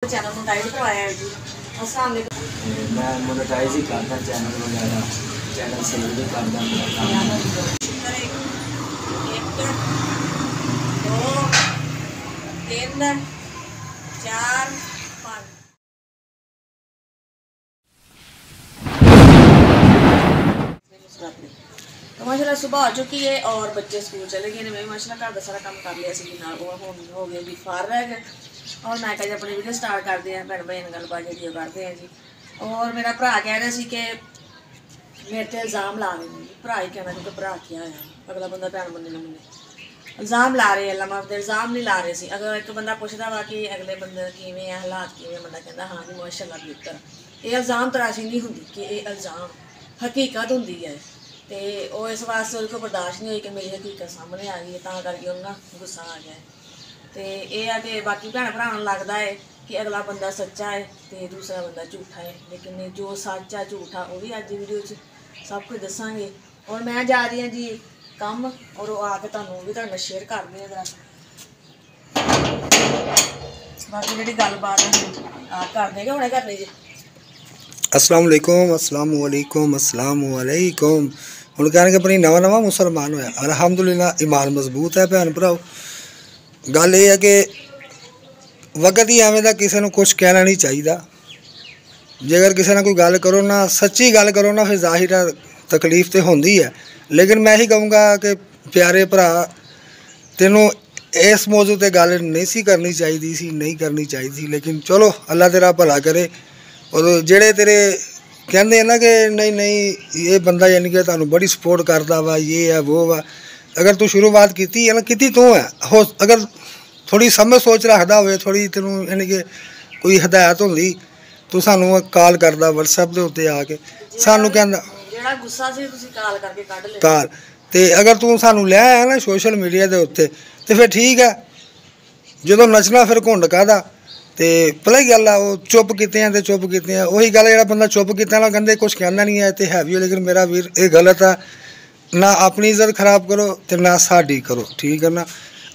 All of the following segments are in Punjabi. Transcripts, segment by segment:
चैनल मोनेटाइज करवाया है जी। अस्सलाम वालेकुम। मैं मोनेटाइज ही करता चैनल वगैरह, चैनल सेल भी करता मेरा काम। 1 2 3 4 5 तो माशाल्लाह सुबह हो चुकी है और बच्चे स्कूल चले गए। मैं माशाल्लाह घर का सारा काम कर लिया सी ना हो गया भी फार रह गए और मैं कहा अपनी वीडियो स्टार्ट करते हैं, भैन भाई गलबात जी करते हैं जी। और मेरा भरा कह रहा सी कि मेरे ते इल्ज़ाम ला रहे हैं, भरा ही कहना क्योंकि भरा क्या है अगला बंदा भैन बंदे ने मुझे इल्ज़ाम ला रहे अल्लाह माफ दे, इल्ज़ाम नहीं ला रहे सी। अगर एक बंदा पुछदा वा कि अगले बंदे किवें है हालात किवें, बंदा कहता हाँ जी माशाल्लाह बेहतर। ये इल्ज़ाम तराशी नहीं होंदी कि ये इल्ज़ाम हकीकत होंदी है। तो वो इस वास्ते उसको बर्दाश्त नहीं हुई कि मेरी हकीकत सामने आ गई है, तां करके उन्हें गुस्सा आ गया। तो यह है कि बाकी भैन भरावां नूं लगदा है कि अगला बंदा सच्चा है तो दूसरा बंदा झूठा है, लेकिन जो सच है झूठा वो भी अज वीडियो सब कुछ दसांगे। और मैं जा रही हाँ जी काम और वो आके तुहानूं भी तुहाडे नाल शेयर करदे आ। बाकी जी गलबात आप कर देंगे हुणे करनी जी। अस्सलाम वालेकुम, अस्सलाम वालेकुम, अस्सलाम वालेकुम। हुण कहणगे अपनी नवा नवा मुसलमान होया, अलहमदुलिल्लाह ईमान मजबूत है भैन भराओ। गल ये है कि वक्त ही एवें दा किसी नूं कुछ कहना नहीं चाहिए। जेकर किसी ने कोई गल करो ना, सच्ची गल करो ना, फिर जाहिर है तकलीफ तो होंदी है। लेकिन मैं ही कहूँगा कि प्यारे भरा तेनों इस मौजू ते गल नहीं सी करनी चाहिए सी, नहीं करनी चाहिए थी। लेकिन चलो अल्लाह तेरा भला करे। और जेड़े तेरे कहते हैं ना कि नहीं नहीं ये बंदा यानी कि तुहानूं बड़ी सपोर्ट करता वा, ये है वो वा, अगर तू शुरुआत की है ना, की तू है हो, अगर थोड़ी समझ सोच रखता होवे, थोड़ी तेनों यानी कि कोई हदायत होंदी तू सानूं कॉल करदा व्हाट्सएप के उत्ते आके सानूं कहंदा जेड़ा गुस्सा सी तुसीं कॉल करके कढ ले कॉल। तो अगर तू सानूं लै आया ना सोशल मीडिया के उत्ते तो फिर ठीक है, जो नचना फिर घुंड काहदा। तो भला गल आ वो चुप कीते हैं तो चुप कीते हैं। वही गल जो बंदा चुप किया ना कहते कुछ कहना नहीं है तो है भी। लेकिन मेरा वीर ये गलत है, ना अपनी इज्जत खराब करो तो ना साड़ी करो, ठीक है ना।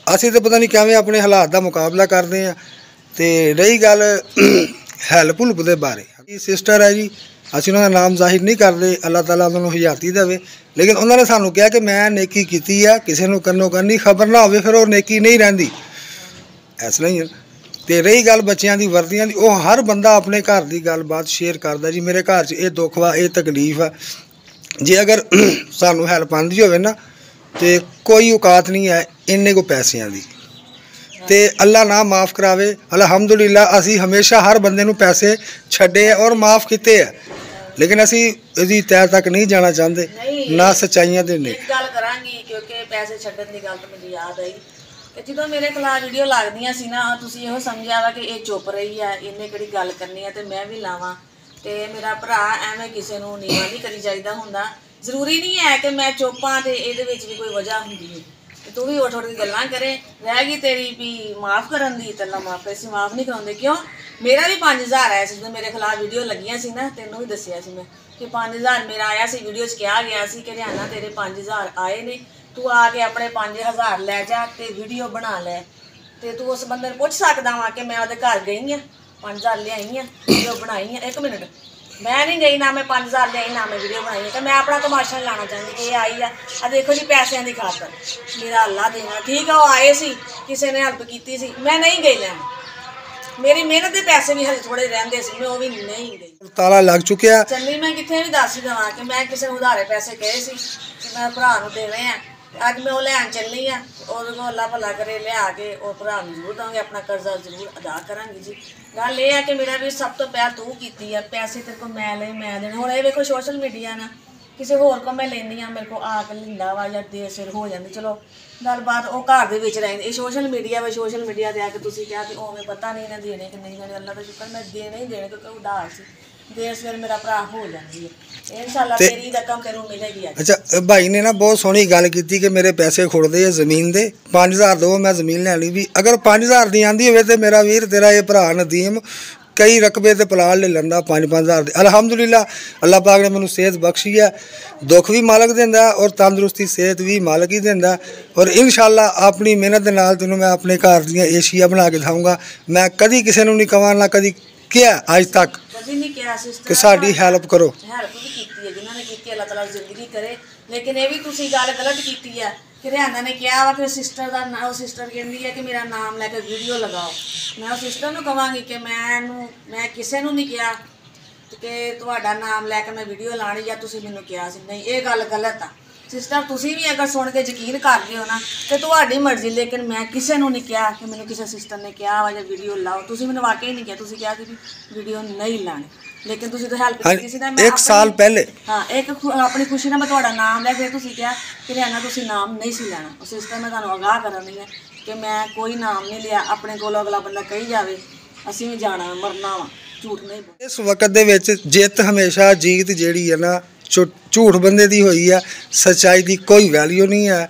असीं तो पता नहीं किवें अपने हालात का मुकाबला करते हैं। तो रही गल हैल्प हुल्प के बारे, सिस्टर है जी, असीं उन्हां दा नाम जाहिर नहीं करते, अल्लाह ताला उन्होंने हयाती देवे। लेकिन उन्होंने सानूं कहा कि मैं नेकी की है, किसी को कन्नो करनी खबर ना हो फिर वो नेकी नहीं रहिंदी, इस तरह ही है। तो रही गल बच्चों की वर्दियां की, वो हर बंदा अपने घर की गलबात शेयर करता जी। मेरे घर च ये दुख वा, ये तकलीफ है, जे अगर सानूं हैल्प आंदी होवे ना तो कोई औकात नहीं है इन्ने को पैसों की। तो अल्लाह ना माफ़ करावे। अलहमदुलिल्लाह असी हमेशा हर बंदे नूं पैसे छड्डे और माफ़ किए है, लेकिन असी इसकी तह तक नहीं जाना चाहते, ना सच्चाइयां दे ने गल करांगी क्योंकि पैसे छड्डण दी गल तो मुझे याद आई कि जो मेरे खिलाफ वीडियो लगदियां सी ना, तुसीं इहो समझिया वा कि ये चुप रही है, इन्हें किहड़ी गल करनी है तो मैं भी लावां। तो मेरा भरा एवें किसी नूं नीवा नहीं करी जाईदा हुंदा। जरूरी नहीं है कि मैं चुप हाँ तो ये भी कोई वजह होंदी है। तू भी उठ उठ के गल्लां करे, रह गई तेरी भी माफ़ करन दी, ते माफ़ पैसे माफ़ नहीं कराउंदे क्यों। मेरा भी 5000 आया सी, जो मेरे खिलाफ वीडियो लगियां सी ना, तेनों भी दसिया सी मैं कि 5000 मेरा आया सी। वीडियो च कहा गया सी कि रिहाना तेरे 5000 आए ने, तू आके अपने 5000 लै जा ते वीडियो बना लै। तो तू उस बंदे नूं पुछ सकदा वा कि मैं उहदे घर गई हाँ, 5000 लियाई हाँ, वीडियो बनाई हाँ। एक मिनट, मैं नहीं गई ना, मैं 5000 लियाई ना मैं वीडियो बनाई। तो मैं अपना तमाशा नहीं लाना चाहती कि ये आई आ देखो जी पैसों की खातर मेरा अल्लाह देना। ठीक है वो आए सी, किसी ने हेल्प की सी, मैं नहीं गई लैन, मेरी मेहनत के पैसे भी हजे थोड़े रहिंदे सी, मैं वो भी नहीं गई। ताला लग चुकिया चली मैं कितने भी दस ही देवां कि मैं किसी को उधारे पैसे कहे सी कि मैं भरा नूं देने हैं। अज मैं वो लैन चली हाँ, और अल्लाह भला करे लिया के और भरा नूं जरूर देंगे, अपना कर्जा जरूर अदा करांगी जी। गल ये है कि मेरा भी सब तो पहल तू की है, पैसे तेरे को मैं ले मैं देने। हुण ये वेखो सोशल मीडिया ना किसी होर को मैं लेनी हाँ, मेरे को आके लिंदा वा या देर सिर हो जाती, चलो गलबात वो घर दे विच रहिंदी। सोशल मीडिया वा, सोशल मीडिया ते आके तुसीं कहा कि उवें पता नहीं इन्हें देने कि नहीं देने। अल्लाह दा शुक्र मैं देने ही देने क्योंकि उधार सी, देर सिर मेरा भरा हो जाती है। इंशाअल्लाह तेरी रकम तेनों मिलेगी। अच्छा भाई ने ना बहुत सोहनी गल की कि मेरे पैसे खुड़ते जमीन दे, 5000 दो मैं जमीन लैनी भी। अगर 5000 दी आंदी होवे तो मेरा वीर तेरा ये भरा नदीम ਕਈ ਰਕਬੇ ਤੇ ਪਲਾਟ ਲੈ ਲੈਂਦਾ 5-5 ਹਜ਼ਾਰ ਦੇ। ਅਲਹਮਦੁਲਿਲਾ ਅੱਲਾਹ ਪਾਕ ਨੇ ਮੈਨੂੰ ਸਿਹਤ ਬਖਸ਼ੀ ਹੈ, ਦੁੱਖ ਵੀ ਮਾਲਕ ਦਿੰਦਾ ਔਰ ਤੰਦਰੁਸਤੀ ਸਿਹਤ ਵੀ ਮਾਲਕ ਹੀ ਦਿੰਦਾ। ਔਰ ਇਨਸ਼ਾਅੱਲਾ ਆਪਣੀ ਮਿਹਨਤ ਦੇ ਨਾਲ ਤੈਨੂੰ ਮੈਂ ਆਪਣੇ ਘਰ ਦੀਆਂ ਏਸ਼ੀਆ ਬਣਾ ਕੇ ਦਿਖਾਊਂਗਾ। ਮੈਂ ਕਦੀ ਕਿਸੇ ਨੂੰ ਨਹੀਂ ਕਹਾਂ, ਨਾ ਕਦੀ ਕਿਹਾ ਅੱਜ ਤੱਕ ਕਦੀ ਨਹੀਂ ਕਿਹਾ ਸਿਸਟਰ ਕਿ ਸਾਡੀ ਹੈਲਪ ਕਰੋ। ਹੈਲਪ ਵੀ ਕੀਤੀ ਹੈ ਜਿਨ੍ਹਾਂ ਨੇ ਕੀਤੀ, ਅੱਲਾਹ ਤਾਲਾ ਜ਼ਿੰਦਗੀ ਕਰੇ। ਲੇਕਿਨ ਇਹ ਵੀ ਤੁਸੀਂ ਗੱਲ ਗਲਤ ਕੀਤੀ ਹੈ ਕਿ ਰਿਆਨਾ ਨੇ ਕਿਹਾ ਵਾ ਕਿ ਸਿਸਟਰ ਦਾ ਉਹ ਸਿਸਟਰ ਕਹਿੰਦੀ ਹੈ ਕਿ ਮੇਰਾ ਨਾਮ ਲੈ ਕੇ ਵੀਡੀਓ ਲਗਾਓ। ਮੈਂ ਉਹ ਸਿਸਟਰ ਨੂੰ ਕਹਾਂਗੀ ਕਿ ਮੈਂ ਕਿਸੇ ਨੂੰ ਨਹੀਂ ਕਿਹਾ ਕਿ ਤੁਹਾਡਾ ਨਾਮ ਲੈ ਕੇ ਮੈਂ ਵੀਡੀਓ ਲਾਣੀ ਜਾਂ ਤੁਸੀਂ ਮੈਨੂੰ ਕਿਹਾ ਸੀ। ਨਹੀਂ, ਇਹ ਗੱਲ ਗਲਤ ਆ ਸਿਸਟਰ। ਤੁਸੀਂ ਵੀ ਅਗਰ ਸੁਣ ਕੇ ਯਕੀਨ ਕਰਦੇ ਹੋ ਨਾ ਤੇ ਤੁਹਾਡੀ ਮਰਜ਼ੀ, ਲੇਕਿਨ ਮੈਂ ਕਿਸੇ ਨੂੰ ਨਹੀਂ ਕਿਹਾ ਕਿ ਮੈਨੂੰ ਕਿਸੇ ਸਿਸਟਰ ਨੇ ਕਿਹਾ ਵਾ ਜਾਂ ਵੀਡੀਓ ਲਾਓ। ਤੁਸੀਂ ਮੈਨੂੰ ਵਾਕਈ ਨਹੀਂ ਕਿਹਾ, ਤੁਸੀਂ ਕਿਹਾ ਕਿ ਵੀਡੀਓ ਨਹੀਂ ਲਾਣੀ, ਲੇਕਿਨ ਤੁਸੀਂ ਤਾਂ ਹੈਲਪ ਕੀਤੀ ਸੀ ਨਾ। ਮੈਂ 1 ਸਾਲ ਪਹਿਲੇ ਆਪਣੀ ਖੁਸ਼ੀ ਨਾਲ ਮੈਂ ਤੁਹਾਡਾ ਨਾਮ ਲੈ ਕੇ ਤੁਸੀਂ ਕਿਹਾ ਕਿ ਰਿਆਨਾ ਤੁਸੀਂ ਨਾਮ ਨਹੀਂ ਸੀ ਲੈਣਾ। ਉਹ ਸਿਸਟਰ ਮੈਂ ਤੁਹਾਨੂੰ ਆਗਾਹ ਕਰਨੀ ਹੈ ਕਿ ਮੈਂ ਕੋਈ ਨਾਮ ਨਹੀਂ ਲਿਆ। ਆਪਣੇ ਕੋਲ ਅਗਲਾ ਬੰਦਾ ਕਹੀ ਜਾਵੇ ਅਸੀਂ ਵੀ ਜਾਣਾ ਮਰਨਾ ਵਾ, ਝੂਠ ਨਹੀਂ ਬੋਲ। ਇਸ ਵਕਤ ਦੇ ਵਿੱਚ ਜਿੱਤ ਹਮੇਸ਼ਾ ਜੀਤ ਜਿਹੜੀ ਹੈ ਨਾ ਝੂਠ ਬੰਦੇ ਦੀ ਹੋਈ ਆ। ਸੱਚਾਈ ਦੀ ਕੋਈ ਵੈਲਿਊ ਨਹੀਂ ਹੈ,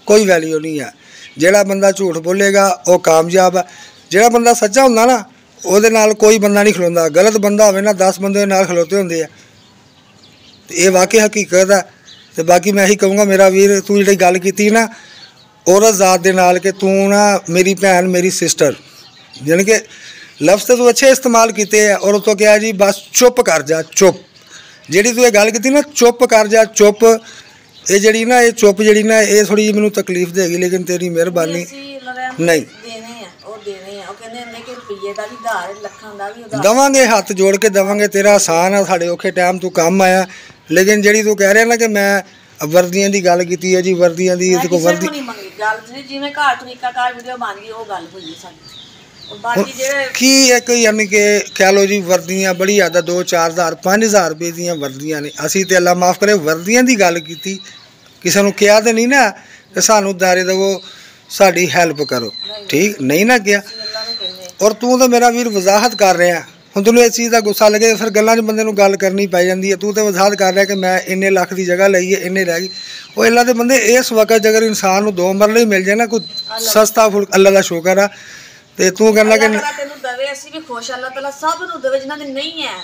ਕੋਈ ਵੈਲਿਊ ਨਹੀਂ ਹੈ। ਜਿਹੜਾ ਬੰਦਾ ਝੂਠ ਬੋਲੇਗਾ ਉਹ ਕਾਮਯਾਬ ਆ। ਜਿਹੜਾ ਬੰਦਾ ਸੱਚਾ ਹੁੰਦਾ ਨਾ ਉਹਦੇ ਨਾਲ ਕੋਈ ਬੰਦਾ ਨਹੀਂ ਖਲੋਂਦਾ। ਗਲਤ ਬੰਦਾ ਹੋਵੇ ਨਾ 10 ਬੰਦੇ ਨਾਲ ਖਲੋਤੇ ਹੁੰਦੇ ਆ। ਤੇ ਇਹ ਵਾਕਈ ਹਕੀਕਤ ਹੈ। ਤੇ ਬਾਕੀ ਮੈਂ ਇਹੀ ਕਹੂੰਗਾ ਮੇਰਾ ਵੀਰ, ਤੂੰ ਜਿਹੜੀ ਗੱਲ ਕੀਤੀ ਨਾ ਔਰਤ ਜ਼ਾਤ ਦੇ ਨਾਲ ਕਿ ਤੂੰ ਨਾ ਮੇਰੀ ਭੈਣ ਮੇਰੀ ਸਿਸਟਰ, ਜਾਣੀ ਕਿ ਲਫ਼ਜ਼ ਤਾਂ ਤੂੰ ਅੱਛੇ ਇਸਤੇਮਾਲ ਕੀਤੇ ਆ। ਔਰ ਉਹ ਤੋਂ ਕਿਹਾ ਜੀ ਬਸ ਚੁੱਪ ਕਰ ਜਾ, ਚੁੱਪ। ਜਿਹੜੀ ਤੂੰ ਇਹ ਗੱਲ ਕੀਤੀ ਨਾ ਚੁੱਪ ਕਰ ਜਾ, ਚੁੱਪ, ਇਹ ਜਿਹੜੀ ਨਾ ਇਹ ਚੁੱਪ ਜਿਹੜੀ ਨਾ ਇਹ ਥੋੜੀ ਜਿਹੀ ਮੈਨੂੰ ਤਕਲੀਫ ਦੇਗੀ, ਲੇਕਿਨ ਤੇਰੀ ਮਿਹਰਬਾਨੀ ਨਹੀਂ ਦਵਾਂਗੇ, ਹੱਥ ਜੋੜ ਕੇ ਦਵਾਂਗੇ। ਤੇਰਾ ਆਸਾਨ ਆ, ਸਾਡੇ ਔਖੇ ਟਾਈਮ ਤੂੰ ਕੰਮ ਆਇਆ। ਲੇਕਿਨ ਜਿਹੜੀ ਤੂੰ ਕਹਿ ਰਿਹਾ ਨਾ ਕਿ ਮੈਂ ਵਰਦੀਆਂ ਦੀ ਗੱਲ ਕੀਤੀ ਹੈ ਜੀ, ਵਰਦੀਆਂ ਦੀ ਇਹਦੇ ਕੋਲ ਵਰਦੀ ਜਿਵੇਂ ਘਰ ਤਰੀਕਾ ਕਾਰ ਵੀਡੀਓ ਬਣ ਗਈ ਉਹ ਗੱਲ ਹੋਈ ਸਾਡੀ। ਬਾਕੀ ਜਿਹੜੇ ਕੀ ਇੱਕ ਯਾਨੀ ਕਿ ਕਹਿ ਲਓ ਜੀ ਵਰਦੀਆਂ ਬੜੀ ਜ਼ਿਆਦਾ 2-4 ਹਜ਼ਾਰ 5 ਹਜ਼ਾਰ ਰੁਪਏ ਦੀਆਂ ਵਰਦੀਆਂ ਨੇ। ਅਸੀਂ ਤੇ ਅੱਲਾ ਮਾਫ ਕਰੇ ਵਰਦੀਆਂ ਦੀ ਗੱਲ ਕੀਤੀ, ਕਿਸੇ ਨੂੰ ਕਿਹਾ ਤੇ ਨਹੀਂ ਨਾ ਕਿ ਸਾਨੂੰ ਦਾਰੇ ਦੇਵੋ, ਸਾਡੀ ਹੈਲਪ ਕਰੋ, ਠੀਕ ਨਹੀਂ ਨਾ ਕਿਹਾ। ਔਰ ਤੂੰ ਤਾਂ ਮੇਰਾ ਵੀਰ ਵਜ਼ਾਹਤ ਕਰ ਰਿਹਾ। ਹੁਣ ਤੈਨੂੰ ਇਸ ਚੀਜ਼ ਦਾ ਗੁੱਸਾ ਲੱਗੇ ਫਿਰ ਗੱਲਾਂ 'ਚ ਬੰਦੇ ਨੂੰ ਗੱਲ ਕਰਨੀ ਪੈ ਜਾਂਦੀ ਹੈ। ਤੂੰ ਤਾਂ ਵਜ਼ਾਹਤ ਕਰ ਰਿਹਾ ਕਿ ਮੈਂ ਇੰਨੇ ਲੱਖ ਦੀ ਜਗ੍ਹਾ ਲਈ ਹੈ, ਇੰਨੇ ਰਹਿ ਗਈ। ਉਹ ਅੱਲਾ ਦੇ ਬੰਦੇ ਇਸ ਵਕਤ ਅਗਰ ਇਨਸਾਨ ਨੂੰ 2 ਮਰਲੇ ਹੀ ਮਿਲ ਜਾਏ ਨਾ ਕੋਈ ਸਸਤਾ ਫੁਲਕ, ਅੱਲਾ ਦਾ ਸ਼ੁਕਰ ਆ। ਤੇ ਤੂੰ ਕਹਿੰਦਾ ਕਿ ਤੈਨੂੰ ਦਵੇ, ਅਸੀਂ ਵੀ ਖੁਸ਼, ਅੱਲਾਹ ਤਾਲਾ ਸਭ ਨੂੰ ਦਵੇ ਜਿਨ੍ਹਾਂ ਦੇ ਨਹੀਂ ਹੈ।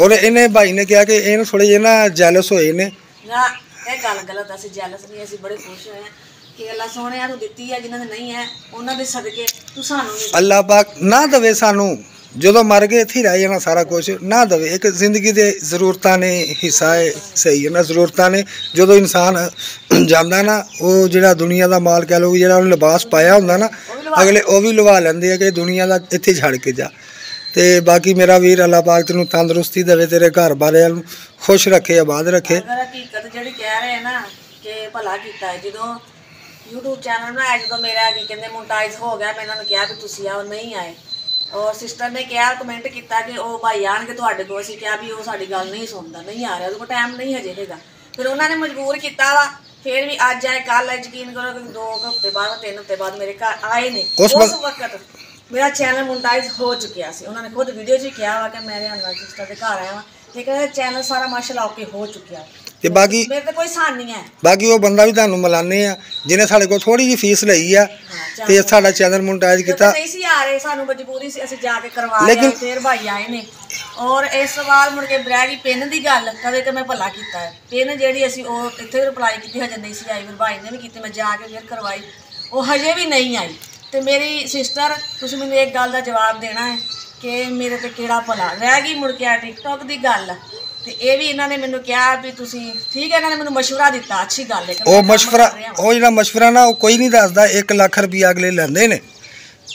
ਔਰ ਇਹਨੇ ਭਾਈ ਨੇ ਕਿਹਾ ਕਿ ਇਹਨੂੰ ਥੋੜੇ ਜਿਹੇ ਨਾ ਜੈਲਸ ਹੋਏ ਨੇ ਨਾ, ਇਹ ਗੱਲ ਗਲਤ। ਅਸੀਂ ਜੈਲਸ ਨਹੀਂ, ਅਸੀਂ ਬੜੇ ਖੁਸ਼ ਹੋਏ ਹਾਂ ਕਿ ਅੱਲਾਹ ਸੋਹਣਿਆ ਨੂੰ ਦਿੱਤੀ ਹੈ, ਜਿਨ੍ਹਾਂ ਦੇ ਨਹੀਂ ਹੈ ਉਹਨਾਂ ਦੇ ਸਦਕੇ ਤੂੰ ਸਾਨੂੰ ਨਹੀਂ। ਅੱਲਾਹ ਪਾਕ ਨਾ ਦਵੇ ਸਾਨੂੰ, ਜਦੋਂ ਮਰ ਗਏ ਇੱਥੇ ਹੀ ਰਹਿ ਜਾਣਾ ਸਾਰਾ ਕੁਝ ਨਾ ਦਵੇ। ਇੱਕ ਜ਼ਿੰਦਗੀ ਦੇ ਜ਼ਰੂਰਤਾਂ ਨੇ ਹਿੱਸਾ ਹੈ, ਸਹੀ ਹੈ ਨਾ, ਜ਼ਰੂਰਤਾਂ ਨੇ। ਜਦੋਂ ਇਨਸਾਨ ਜਾਂਦਾ ਨਾ ਉਹ ਜਿਹੜਾ ਦੁਨੀਆ ਦਾ ਮਾਲ ਕਹਿ ਲਓ, ਜਿਹੜਾ ਉਹਨੇ ਲਿਬਾਸ ਪਾਇਆ ਹੁੰਦਾ ਨਾ ਅਗਲੇ ਉਹ ਵੀ ਲਵਾ ਲੈਂਦੇ ਆ ਕਿ ਦੁਨੀਆ ਦਾ ਇੱਥੇ ਛੱਡ ਕੇ ਜਾ। ਤੇ ਬਾਕੀ ਮੇਰਾ ਵੀਰ ਅੱਲਾਹ ਪਾਕ ਤੈਨੂੰ ਤੰਦਰੁਸਤੀ ਦੇਵੇ, ਤੇਰੇ ਘਰ ਬਾਰਿਆਂ ਨੂੰ ਖੁਸ਼ ਰੱਖੇ, ਆਬਾਦ ਰੱਖੇ। ਹਕੀਕਤ ਜਿਹੜੀ ਕਹਿ ਰਹੇ ਨਾ ਕਿ ਭਲਾ ਕੀਤਾ ਹੈ, ਜਦੋਂ YouTube ਚੈਨਲ ਬਣਾਇਆ, ਜਦੋਂ ਮੇਰਾ ਕੀ ਕਹਿੰਦੇ ਮੋਨਟਾਈਜ਼ ਹੋ ਗਿਆ, ਮੈਂ ਇਹਨਾਂ ਨੂੰ ਕਿਹਾ ਕਿ ਤੁਸੀਂ ਆਓ, ਨਹੀਂ ਆਏ। ਔਰ ਸਿਸਟਰ ਨੇ ਕਿਹਾ, ਕਮੈਂਟ ਕੀਤਾ ਕਿ ਉਹ ਭਾਈ ਆਣਗੇ ਤੁਹਾਡੇ ਕੋਲ। ਅਸੀਂ ਕਿਹਾ ਵੀ ਉਹ ਸਾਡੀ ਗੱਲ ਨਹੀਂ ਸੁਣਦਾ, ਨਹੀਂ ਆ ਰਿਹਾ, ਉਹਦੇ ਕੋਲ ਟਾਈਮ ਨਹੀਂ ਹਜੇ ਹੈਗਾ। ਫਿਰ ਉਹਨਾਂ ਨੇ ਮਜਬੂਰ ਕੀਤਾ ਵਾ। ਫਿਰ ਵੀ ਅੱਜ ਆਏ, ਕੱਲ ਯਕੀਨ ਕਰੋ ਕਿ 2 ਹਫ਼ਤੇ ਬਾਅਦ 3 ਹਫ਼ਤੇ ਬਾਅਦ ਮੇਰੇ ਘਰ ਆਏ ਨੇ। ਉਸ ਵਕਤ ਮੇਰਾ ਚੈਨਲ ਮੋਨਟਾਈਜ਼ ਹੋ ਚੁੱਕਿਆ ਸੀ। ਉਹਨਾਂ ਨੇ ਖੁਦ ਵੀਡੀਓ 'ਚ ਕਿਹਾ ਵਾ ਕਿ ਮੈਂ ਰਿਆਨਾ ਸਿਸਟਰ ਦੇ ਘਰ ਆਇਆ ਵਾਂ, ਲੇਕਿਨ ਚੈਨਲ ਸਾਰਾ ਮਾਸ਼ਾਅੱਲਾ ਓਕੇ ਹੋ ਚੁੱਕਿਆ। ਤੇ ਬਾਕੀ ਮੇਰੇ ਤੇ ਕੋਈ ਸਾਨ ਨਹੀਂ ਹੈ। ਬਾਕੀ ਉਹ ਬੰਦਾ ਵੀ ਤੁਹਾਨੂੰ ਮਿਲਾਨੇ ਆ ਜਿਹਨੇ ਸਾਡੇ ਕੋਲ ਥੋੜੀ ਜਿਹੀ ਫੀਸ ਲਈ ਆ ਤੇ ਸਾਡਾ ਚੈਨਲ ਮੋਨਟਾਈਜ਼ ਕੀਤਾ। ਨਹੀਂ ਸੀ ਆ ਰਹੇ, ਸਾਨੂੰ ਮਜਬੂਰੀ ਸੀ, ਅਸੀਂ ਜਾ ਕੇ ਕਰਵਾ ਲਿਆ। ਫਿਰ ਭਾਈ ਆਏ ਨੇ। ਔਰ ਇਸ ਸਵਾਲ ਮੁੜ ਕੇ ਬਰੈਗੀ ਪਿੰਨ ਦੀ ਗੱਲ ਕਦੇ ਕਿ ਮੈਂ ਭਲਾ ਕੀਤਾ ਹੈ। ਪਿੰਨ ਜਿਹੜੀ ਅਸੀਂ ਉਹ ਇੱਥੇ ਰਿਪਲਾਈ ਕੀਤੀ, ਹਜੇ ਨਹੀਂ ਸੀ ਆਈ। ਫਿਰ ਭਾਈ ਨੇ ਵੀ ਕੀਤੀ, ਮੈਂ ਜਾ ਕੇ ਫਿਰ ਕਰਵਾਈ, ਉਹ ਹਜੇ ਵੀ ਨਹੀਂ ਆਈ। ਤੇ ਮੇਰੀ ਸਿਸਟਰ, ਤੁਸੀਂ ਮੈਨੂੰ ਇੱਕ ਗੱਲ ਦਾ ਜਵਾਬ ਦੇਣਾ ਹੈ ਕਿ ਮੇਰੇ ਤੇ ਕਿਹੜਾ ਭਲਾ ਰਹਿ ਗਈ। ਮੁੜ ਕੇ ਆ ਟਿਕਟੋਕ ਦੀ ਗੱਲ, ਤੇ ਇਹ ਵੀ ਇਹਨਾਂ ਨੇ ਮੈਨੂੰ ਕਿਹਾ ਵੀ ਤੁਸੀਂ ਠੀਕ ਹੈ, ਇਹਨਾਂ ਨੇ ਮੈਨੂੰ ਮਸ਼ਵਰਾ ਦਿੱਤਾ, ਅੱਛੀ ਗੱਲ ਹੈ। ਉਹ ਮਸ਼ਵਰਾ, ਉਹ ਜਿਹੜਾ ਮਸ਼ਵਰਾ ਨਾ ਉਹ ਕੋਈ ਨਹੀਂ ਦੱਸਦਾ। 1 ਲੱਖ ਰੁਪਇਆ ਅਗਲੇ ਲੈਂਦੇ ਨੇ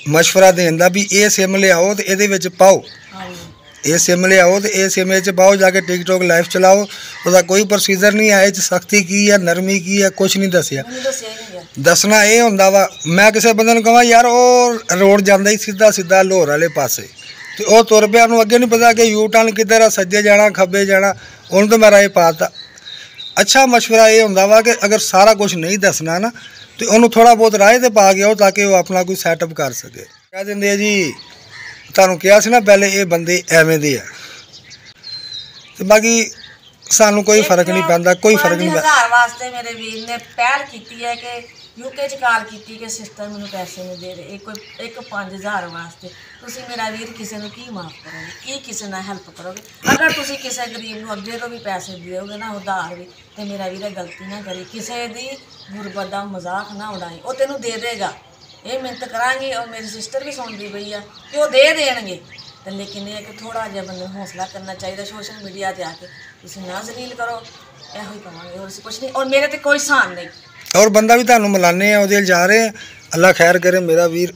ਮਸ਼ਵਰਾ ਦੇਣ ਦਾ ਵੀ ਇਹ ਸਿਮ ਲਿਆਓ ਤੇ ਇਹਦੇ ਵਿੱਚ ਪਾਓ, ਇਹ ਸਿਮ ਲਿਆਓ ਤੇ ਇਹ ਸਿਮ 'ਚ ਪਾਓ, ਜਾ ਕੇ ਟਿਕਟੋਕ ਲਾਈਵ ਚਲਾਓ। ਉਹਦਾ ਕੋਈ ਪ੍ਰੋਸੀਜਰ ਨਹੀਂ ਆਇਆ, ਇਹ 'ਚ ਸਖਤੀ ਕੀ ਹੈ, ਨਰਮੀ ਕੀ ਹੈ, ਕੁਛ ਨਹੀਂ ਦੱਸਿਆ। ਦੱਸਣਾ ਇਹ ਹੁੰਦਾ ਵਾ, ਮੈਂ ਕਿਸੇ ਬੰਦੇ ਨੂੰ ਕਹਾਂ ਯਾਰ ਉਹ ਰੋਡ ਜਾਂਦਾ ਹੀ ਸਿੱਧਾ ਲਾਹੌਰ ਵਾਲੇ ਪਾਸੇ, ਤੇ ਉਹ ਤੁਰ ਪਿਆ, ਉਹਨੂੰ ਅੱਗੇ ਨਹੀਂ ਪਤਾ ਕਿ ਯੂ ਟਰਨ ਕਿੱਧਰ ਆ, ਸੱਜੇ ਜਾਣਾ ਖੱਬੇ ਜਾਣਾ, ਉਹਨੂੰ ਤਾਂ ਮੈਂ ਰਾਏ ਪਾਤਾ। ਅੱਛਾ ਮਸ਼ਵਰਾ ਇਹ ਹੁੰਦਾ ਵਾ ਕਿ ਅਗਰ ਸਾਰਾ ਕੁਝ ਨਹੀਂ ਦੱਸਣਾ ਨਾ ਤੇ ਉਹਨੂੰ ਥੋੜਾ ਬਹੁਤ ਰਾਏ ਤੇ ਪਾ ਕੇ ਆਓ ਤਾਂ ਕਿ ਉਹ ਆਪਣਾ ਕੋਈ ਸੈਟਅਪ ਕਰ ਸਕੇ। ਕਹਿ ਦਿੰਦੇ ਆ ਜੀ ਤੁਹਾਨੂੰ ਕਿਹਾ ਸੀ ਨਾ ਪਹਿਲੇ ਇਹ ਬੰਦੇ ਐਵੇਂ ਦੇ ਆ। ਤੇ ਬਾਕੀ ਸਾਨੂੰ ਕੋਈ ਫਰਕ ਨਹੀਂ ਪੈਂਦਾ, ਕੋਈ ਫਰਕ ਨਹੀਂ ਪੈਂਦਾ। 5000 ਵਾਸਤੇ ਮੇਰੇ ਵੀਰ ਨੇ ਪਹਿਲ ਕੀਤੀ ਹੈ ਕਿ UK 'ਚ ਕਾਲ ਕੀਤੀ ਕਿ ਸਿਸਟਰ ਮੈਨੂੰ ਪੈਸੇ ਨਹੀਂ ਦੇ ਰਹੇ, ਇੱਕ 5000 ਵਾਸਤੇ। ਤੁਸੀਂ ਮੇਰਾ ਵੀਰ ਕਿਸੇ ਨੂੰ ਕੀ ਮਾਫ ਕਰੋਗੇ, ਕੀ ਕਿਸੇ ਨਾਲ ਹੈਲਪ ਕਰੋਗੇ? ਅਗਰ ਤੁਸੀਂ ਕਿਸੇ ਗਰੀਬ ਨੂੰ ਅੱਗੇ ਤੋਂ ਵੀ ਪੈਸੇ ਦਿਓਗੇ ਨਾ ਉਧਾਰ ਵੀ, ਤੇ ਮੇਰਾ ਵੀਰ ਗਲਤੀ ਨਾ ਕਰੀ, ਕਿਸੇ ਦੀ ਗੁਰਬਤ ਦਾ ਮਜ਼ਾਕ ਨਾ ਉਡਾਈ, ਉਹ ਤੈਨੂੰ ਦੇ ਦੇਗਾ। ਇਹ ਮਿਹਨਤ ਕਰਾਂਗੇ, ਔਰ ਮੇਰੀ ਸਿਸਟਰ ਵੀ ਸੁਣਦੀ ਪਈ ਆ ਕਿ ਉਹ ਦੇ ਦੇਣਗੇ। ਤੇ ਲੇਕਿਨ ਇਹ ਕਿ ਥੋੜਾ ਜਿਹਾ ਬੰਦੇ ਨੂੰ ਹੌਸਲਾ ਕਰਨਾ ਚਾਹੀਦਾ। ਸੋਸ਼ਲ ਮੀਡੀਆ 'ਤੇ ਆ ਕੇ ਤੁਸੀਂ ਨਾ ਜ਼ਲੀਲ ਕਰੋ, ਇਹੋ ਹੀ ਕਹਾਂਗੇ, ਹੋਰ ਅਸੀਂ ਕੁਛ ਨਹੀਂ। ਔਰ ਮੇਰੇ ਤੇ ਕੋਈ ਸਾਨ ਨਹੀਂ। ਔਰ ਬੰਦਾ ਵੀ ਤੁਹਾਨੂੰ ਮਿਲਾਨੇ ਆ, ਉਹਦੇ ਜਾ ਰਹੇ ਆ। ਅੱਲਾ ਖੈਰ ਕਰੇ ਮੇਰਾ ਵੀਰ।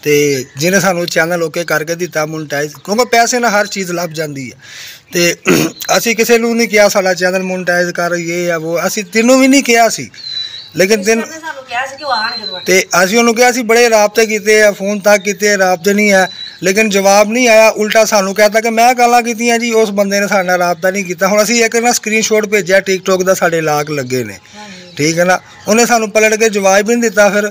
ਤੇ ਜਿਹਨੇ ਸਾਨੂੰ ਚੈਨਲ ਓਕੇ ਕਰਕੇ ਦਿੱਤਾ ਮੋਨਟਾਈਜ਼, ਕਿਉਂਕਿ ਪੈਸੇ ਨਾਲ ਹਰ ਚੀਜ਼ ਲੱਭ ਜਾਂਦੀ ਹੈ। ਤੇ ਅਸੀਂ ਕਿਸੇ ਨੂੰ ਨਹੀਂ ਕਿਹਾ ਸਾਡਾ ਚੈਨਲ ਮੋਨਟਾਈਜ਼ ਕਰ, ਇਹ ਆ ਉਹ, ਅਸੀਂ ਤੈਨੂੰ ਵੀ ਨਹੀਂ ਕਿਹਾ ਸੀ। ਲੇਕਿਨ ਸਾਨੂੰ ਕਿਹਾ ਸੀ ਕਿ ਉਹ ਆਣਗੇ ਤੇ ਅਸੀਂ ਉਹਨੂੰ ਕਿਹਾ ਸੀ, ਬੜੇ ਰਾਬਤੇ ਕੀਤੇ ਆ, ਫੋਨ ਤੱਕ ਕੀਤੇ, ਰਾਬਤੇ ਨਹੀਂ ਹੈ, ਲੇਕਿਨ ਜਵਾਬ ਨਹੀਂ ਆਇਆ। ਉਲਟਾ ਸਾਨੂੰ ਕਹਿਤਾ ਕਿ ਮੈਂ ਗੱਲਾਂ ਕੀਤੀਆਂ ਜੀ, ਉਸ ਬੰਦੇ ਨੇ ਸਾਡੇ ਨਾਲ ਰਾਬਤਾ ਨਹੀਂ ਕੀਤਾ। ਹੁਣ ਅਸੀਂ ਇੱਕ ਨਾ ਸਕਰੀਨਸ਼ਾਟ ਭੇਜਿਆ ਟਿਕਟੋਕ ਦਾ, ਸਾਡੇ ਲਾਕ ਲੱਗੇ ਨੇ, ਠੀਕ ਹੈ ਨਾ। ਉਹਨੇ ਸਾਨੂੰ ਪਲਟ ਕੇ ਜਵਾਬ ਵੀ ਨਹੀਂ ਦਿੱਤਾ। ਫਿਰ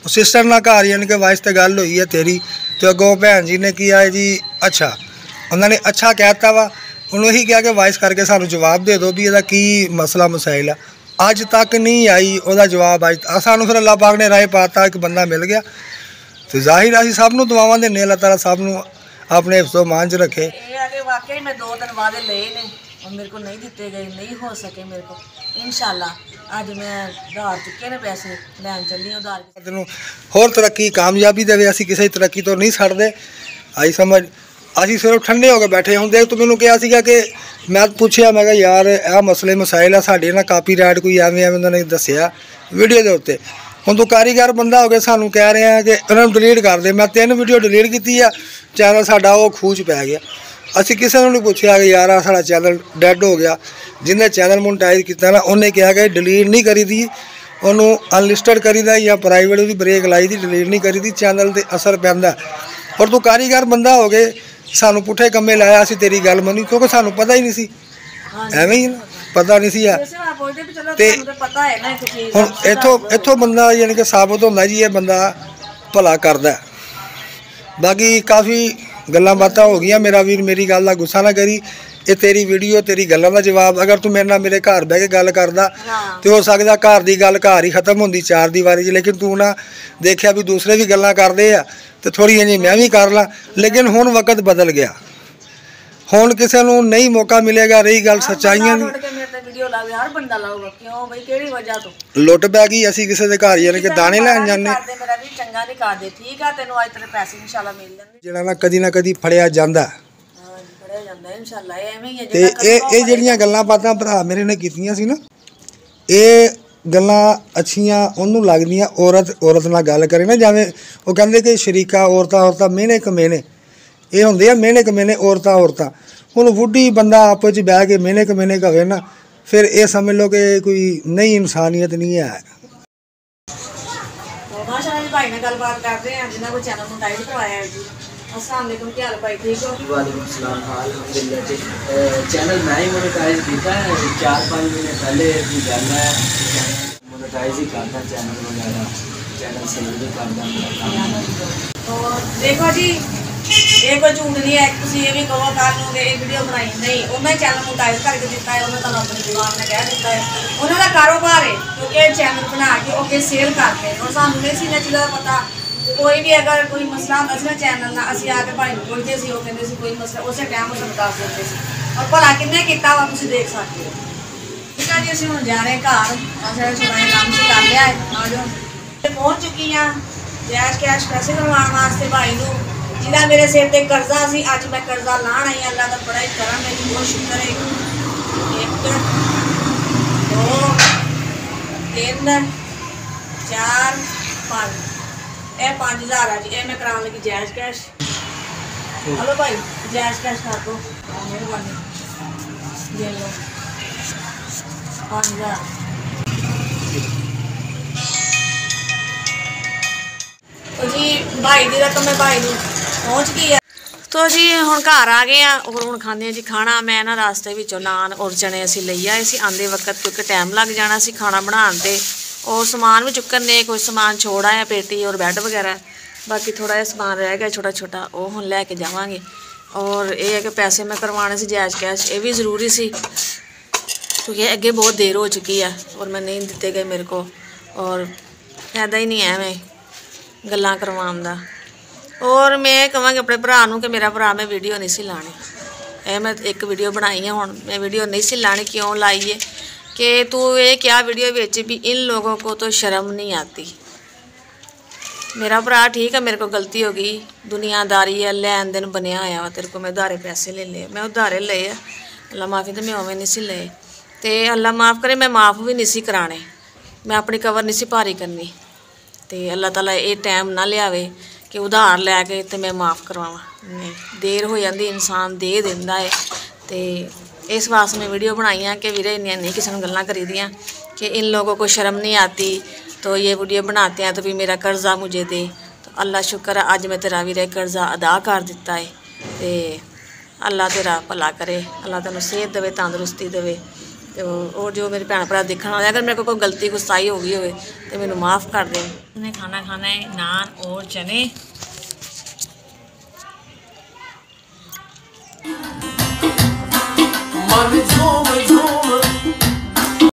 ਸਿਸਟਰ ਨਾਲ ਘਰ ਯਾਨੀ ਕਿ ਵਾਇਸ 'ਤੇ ਗੱਲ ਹੋਈ ਹੈ ਤੇਰੀ, ਅਤੇ ਅੱਗੋਂ ਭੈਣ ਜੀ ਨੇ ਕੀ ਆ ਜੀ, ਅੱਛਾ, ਉਹਨਾਂ ਨੇ ਅੱਛਾ ਕਹਿ ਦਿੱਤਾ ਵਾ। ਉਹਨੂੰ ਇਹੀ ਕਿਹਾ ਕਿ ਵਾਇਸ ਕਰਕੇ ਸਾਨੂੰ ਜਵਾਬ ਦੇ ਦਿਓ ਵੀ ਇਹਦਾ ਕੀ ਮਸਲਾ ਮਸਾਇਲ ਆ। ਅੱਜ ਤੱਕ ਨਹੀਂ ਆਈ ਉਹਦਾ ਜਵਾਬ। ਅੱਜ ਸਾਨੂੰ ਫਿਰ ਅੱਲਾਹ ਪਾਕ ਨੇ ਰਾਹ ਪਾਤਾ, ਇੱਕ ਬੰਦਾ ਮਿਲ ਗਿਆ। ਤੇ ਜ਼ਾਹਿਰ ਅਸੀਂ ਸਭ ਨੂੰ ਦੁਆਵਾਂ ਦਿੰਦੇ, ਅੱਲਾਹ ਤਾਲਾ ਸਭ ਨੂੰ ਆਪਣੇ ਹਿਫਜ਼ੋ ਮਾਨ 'ਚ ਰੱਖੇ। ਇਹ ਆ ਕਿ ਵਾਕਈ ਮੈਂ 2-3 ਵਾਅਦੇ ਲਏ ਨੇ ਔਰ ਮੇਰੇ ਕੋਲ ਨਹੀਂ ਦਿੱਤੇ ਗਏ, ਨਹੀਂ ਹੋ ਸਕੇ ਮੇਰੇ ਕੋਲ। ਇਨਸ਼ਾਅੱਲਾ ਅੱਜ ਮੈਂ ਉਧਾਰ ਚੁੱਕੇ ਨੇ ਪੈਸੇ, ਲੈਣ ਚੱਲੀ ਉਧਾਰ। ਤੈਨੂੰ ਹੋਰ ਤਰੱਕੀ ਕਾਮਯਾਬੀ ਦੇਵੇ। ਅਸੀਂ ਕਿਸੇ ਤਰੱਕੀ ਤੋਂ ਨਹੀਂ ਛੱਡਦੇ, ਆਈ ਸਮਝ। ਅਸੀਂ ਸਿਰਫ ਠੰਡੇ ਹੋ ਕੇ ਬੈਠੇ ਹੁੰਦੇ। ਤੂੰ ਮੈਨੂੰ ਕਿਹਾ ਸੀਗਾ ਕਿ ਮੈਂ ਪੁੱਛਿਆ, ਮੈਂ ਕਿਹਾ ਯਾਰ ਇਹ ਮਸਲੇ ਮਸਾਇਲ ਆ ਸਾਡੇ ਨਾਲ, ਕਾਪੀਰਾਈਟ ਕੋਈ ਐਵੇਂ ਉਹਨਾਂ ਨੇ ਦੱਸਿਆ ਵੀਡੀਓ ਦੇ ਉੱਤੇ। ਹੁਣ ਤੂੰ ਕਾਰੀਗਰ ਬੰਦਾ ਹੋ ਕੇ ਸਾਨੂੰ ਕਹਿ ਰਿਹਾ ਕਿ ਉਹਨਾਂ ਨੂੰ ਡਿਲੀਟ ਕਰ ਦੇ। ਮੈਂ 3 ਵੀਡੀਓ ਡਿਲੀਟ ਕੀਤੀ ਆ, ਚੈਨਲ ਸਾਡਾ ਉਹ ਖੂਚ ਪੈ ਗਿਆ। ਅਸੀਂ ਕਿਸੇ ਨੂੰ ਨਹੀਂ ਪੁੱਛਿਆ ਕਿ ਯਾਰ ਆ ਸਾਡਾ ਚੈਨਲ ਡੈਡ ਹੋ ਗਿਆ। ਜਿਹਨੇ ਚੈਨਲ ਮੋਨਟਾਈਜ਼ ਕੀਤਾ ਨਾ, ਉਹਨੇ ਕਿਹਾ ਕਿ ਡਿਲੀਟ ਨਹੀਂ ਕਰੀਦੀ, ਉਹਨੂੰ ਅਨਲਿਸਟਡ ਕਰੀਦਾ ਜਾਂ ਪ੍ਰਾਈਵੇਟ ਉਹਦੀ ਬ੍ਰੇਕ ਲਾਈ ਦੀ, ਡਿਲੀਟ ਨਹੀਂ ਕਰੀਦੀ, ਚੈਨਲ 'ਤੇ ਅਸਰ ਪੈਂਦਾ। ਔਰ ਤੂੰ ਕਾਰੀਗਰ ਬੰਦਾ ਹੋ ਕੇ ਸਾਨੂੰ ਪੁੱਠੇ ਕੰਮੇ ਲਾਇਆ। ਅਸੀਂ ਤੇਰੀ ਗੱਲ ਮੰਨੀ ਕਿਉਂਕਿ ਸਾਨੂੰ ਪਤਾ ਹੀ ਨਹੀਂ ਸੀ, ਐਵੇਂ ਹੀ ਪਤਾ ਨਹੀਂ ਸੀ ਆ। ਤੇ ਹੁਣ ਇੱਥੋਂ ਬੰਦਾ ਯਾਨੀ ਕਿ ਸਾਬਤ ਹੁੰਦਾ ਜੀ ਇਹ ਬੰਦਾ ਭਲਾ ਕਰਦਾ। ਬਾਕੀ ਕਾਫੀ ਗੱਲਾਂ ਬਾਤਾਂ ਹੋ ਗਈਆਂ। ਮੇਰਾ ਵੀਰ ਮੇਰੀ ਗੱਲ ਦਾ ਗੁੱਸਾ ਨਾ ਕਰੀ, ਇਹ ਤੇਰੀ ਵੀਡੀਓ, ਤੇਰੀ ਗੱਲਾਂ ਦਾ ਜਵਾਬ। ਅਗਰ ਤੂੰ ਮੇਰੇ ਨਾਲ ਮੇਰੇ ਘਰ ਬਹਿ ਕੇ ਗੱਲ ਕਰਦਾ ਤੇ ਹੋ ਸਕਦਾ ਘਰ ਦੀ ਗੱਲ ਘਰ ਹੀ ਖ਼ਤਮ ਹੁੰਦੀ 4 ਦੀਵਾਰੀ 'ਚ। ਲੇਕਿਨ ਤੂੰ ਨਾ ਦੇਖਿਆ ਵੀ ਦੂਸਰੇ ਵੀ ਗੱਲਾਂ ਕਰਦੇ ਆ ਤੇ ਥੋੜ੍ਹੀ ਜਿਹੀ ਮੈਂ ਵੀ ਕਰ ਲਾਂ। ਲੇਕਿਨ ਹੁਣ ਵਕਤ ਬਦਲ ਗਿਆ, ਹੁਣ ਕਿਸੇ ਨੂੰ ਨਹੀਂ ਮੌਕਾ ਮਿਲੇਗਾ। ਰਹੀ ਗੱਲ ਸੱਚਾਈਆਂ ਦੀ, ਲੁੱਟ ਪੈ ਗਈ। ਅਸੀਂ ਕਿਸੇ ਦੇ ਘਰ ਯਾਨੀ ਕਿ ਦਾਣੇ ਲੈਣ ਜਾਂਦੇ, ਜਿਹੜਾ ਨਾ ਕਦੀ ਫੜਿਆ ਜਾਂਦਾ। ਤੇ ਇਹ ਜਿਹੜੀਆਂ ਗੱਲਾਂ ਬਾਤਾਂ ਭਰਾ ਮੇਰੇ ਨੇ ਕੀਤੀਆਂ ਸੀ ਨਾ, ਇਹ ਗੱਲਾਂ ਅੱਛੀਆਂ ਉਹਨੂੰ ਲੱਗਦੀਆਂ ਔਰਤ ਨਾਲ ਗੱਲ ਕਰੇ ਨਾ। ਜਿਵੇਂ ਉਹ ਕਹਿੰਦੇ ਕਿ ਸ਼ਰੀਕਾ ਔਰਤਾਂ ਮਿਹਣੇ ਕਮੇਨੇ, ਇਹ ਹੁੰਦੇ ਆ ਮਿਹਣੇ ਕਮੇਨੇ ਔਰਤਾਂ। ਹੁਣ ਬੁੱਢੀ ਬੰਦਾ ਆਪਸ 'ਚ ਬਹਿ ਕੇ ਮਿਹਣੇ ਕਮੇਨੇ ਕਵੇ ਨਾ, ਫਿਰ ਇਹ ਸਮਝ ਲਓ ਕਿ ਕੋਈ ਨਹੀਂ ਇਨਸਾਨੀਅਤ ਨਹੀਂ ਹੈ। ਭਾਈ ਨਾਲ ਗੱਲਬਾਤ ਕਰਦੇ ਆ ਜਿਨ੍ਹਾਂ ਕੋਲ ਚੈਨਲ ਨੂੰ ਟਾਈਟ ਕਰਵਾਇਆ ਹੈ ਜੀ। अस्सलाम वालेकुम, क्या हाल भाई, ठीक हो? वालेकुम सलाम, हाँ अल्हम्दुलिल्लाह जी। चैनल मैं ही मोनेटाइज किया है 4-5 महीने पहले की गल है। मोनेटाइज ही करता चैनल वगैरह, चैनल सेल भी करता मेरा। तो देखो जी, ये कोई झूठ नहीं है। तुम ये भी कहो कल ਨੂੰ ਇਹ ਵੀਡੀਓ ਬਣਾਈ ਨਹੀਂ, ਉਹਨਾਂ ਹੀ ਚੈਨਲ ਮੋਨਟਾਈਜ਼ ਕਰਕੇ ਦਿੱਤਾ ਹੈ, ਉਹਨਾਂ ਤੁਹਾਨੂੰ ਆਪਣੀ ਦੁਕਾਨ ਨੇ ਕਹਿ ਦਿੱਤਾ ਹੈ, ਉਹਨਾਂ ਦਾ ਕਾਰੋਬਾਰ ਹੈ। ਕਿਉਂਕਿ ਇਹ ਚੈਨਲ ਬਣਾ ਕੇ ਉਹ ਸੇਲ ਕਰਦੇ ਨੇ। ਔਰ ਸਾਨੂੰ ਨਹੀਂ ਸੀ ਨੱਚਦਾ ਪਤਾ। ਕੋਈ ਵੀ ਅਗਰ ਕੋਈ ਮਸਲਾ ਹੁੰਦਾ ਸੀ ਨਾ ਚੈਨਲ ਨਾਲ, ਅਸੀਂ ਆ ਕੇ ਭਾਈ ਨੂੰ ਪੁੱਛਦੇ ਸੀ, ਉਹ ਕਹਿੰਦੇ ਸੀ ਕੋਈ ਮਸਲਾ, ਉਸੇ ਟਾਈਮ ਉਹ ਸਾਨੂੰ ਦੱਸ ਦਿੰਦੇ ਸੀ। ਔਰ ਭਲਾ ਕਿੰਨੇ ਕੀਤਾ ਵਾ ਤੁਸੀਂ ਦੇਖ ਸਕਦੇ ਹੋ। ਠੀਕ ਹੈ ਜੀ, ਅਸੀਂ ਹੁਣ ਜਾ ਰਹੇ ਘਰ। ਸਾਡਾ ਛੋਟਾ ਜਿਹਾ ਕੰਮ ਸੀ, ਕਰ ਲਿਆ ਹੈ। ਆ ਜਾਓ, ਪਹੁੰਚ ਚੁੱਕੀ ਹਾਂ ਜੈਸ਼ ਕੈਸ਼ ਪੈਸੇ ਕਰਵਾਉਣ ਵਾਸਤੇ ਭਾਈ ਨੂੰ, ਜਿਹਦਾ ਮੇਰੇ ਸਿਰ ਤੇ ਕਰਜ਼ਾ ਸੀ। ਅੱਜ ਮੈਂ ਕਰਜ਼ਾ ਲਾਣ ਆਈ। ਅੱਲਾ ਦਾ ਬੜਾ ਹੀ ਕਰਮ ਹੈ, ਬਹੁਤ ਸ਼ੁਕਰ ਹੈ। 1 2 3 4 5, ਇਹ 5000 ਆ ਜੀ। ਇਹ ਮੈਂ ਕਰਾਉਣ ਲੱਗੀ ਜੈਸ਼ ਕੈਸ਼। ਹਲੋ ਭਾਈ, ਜੈਸ਼ ਕੈਸ਼ ਕਰ ਦੋ, ਮਿਹਰਬਾਨੀ ਦੇ ਲਓ 5000। तो जी भाई की रकम मैं भाई पहुँच गई है। तो जी हुण घर आ गए हैं और हुण खाने जी खाना। मैं ना रास्ते विचों नान और चने असीं लई आए सी आंदे वक्त, क्योंकि टाइम लग जाना सी खाना बनाने ते। और समान भी चुकन ने, कोई समान छोड़ आया, पेटी और बैड वगैरह। बाकी थोड़ा जिहा समान रह गया छोटा छोटा, वो हुण लैके जावांगे। और ये है कि पैसे मैं करवाने से जैश कैश, ये भी ज़रूरी सी क्योंकि अगे बहुत देर हो चुकी है और मैं नहीं दिते गए मेरे को। और ਫਾਇਦਾ ਹੀ ਨਹੀਂ ਐਵੇਂ ਗੱਲਾਂ ਕਰਵਾਉਣ ਦਾ। ਔਰ ਮੈਂ ਕਹਾਂਗੀ ਆਪਣੇ ਭਰਾ ਨੂੰ ਕਿ ਮੇਰਾ ਭਰਾ ਮੈਂ ਵੀਡੀਓ ਨਹੀਂ ਸੀ ਲਾਣੀ। ਇਹ ਮੈਂ ਇੱਕ ਵੀਡੀਓ ਬਣਾਈ ਹੈ, ਹੁਣ मैं वीडियो नहीं सी लानी। क्यों लाई है कि तू ये क्या वीडियो बेच भी इन लोगों को तो शर्म नहीं आती। मेरा भरा ठीक है, मेरे को गलती हो गई, दुनियादारी है, लैन देन बनया आया वा तेरे को, मैं उधारे पैसे ले लिए, मैं उधारे ले अल्लाह माफ़ी तो मैं उवें नहीं सी ले, तो अल्लाह माफ़ करे मैं माफ़ भी नहीं सी कराने, मैं अपनी कवर नहीं सी भारी करनी। तो अल्लाह ताला ये टाइम ना लियावे कि उधार लैके तो मैं माफ़ करवावां। नहीं, देर हो जाती, इंसान दे दिंदा है। तो इस वास्ते मैं वीडियो बनाई है कि वीरे इन्नियां नहीं किसी गल्लां करी दियां कि इन लोगों को शर्म नहीं आती तो ये वीडियो बनाते हैं तो भी मेरा कर्जा मुझे दे। तो अल्लाह शुक्र है अज मैं तेरा वीरे कर्जा अदा कर दिता है। तो अल्लाह तेरा भला करे, अल्लाह तेनों सेहत देवे, तंदुरुस्ती देवे। तो और जो मेरे भैन भरा देखने वाले, अगर मेरे को कोई गलती गुस्साई हो गई हो तो मैनू माफ़ कर दे। मैंने खाना खाना है नान और चने। मन झूम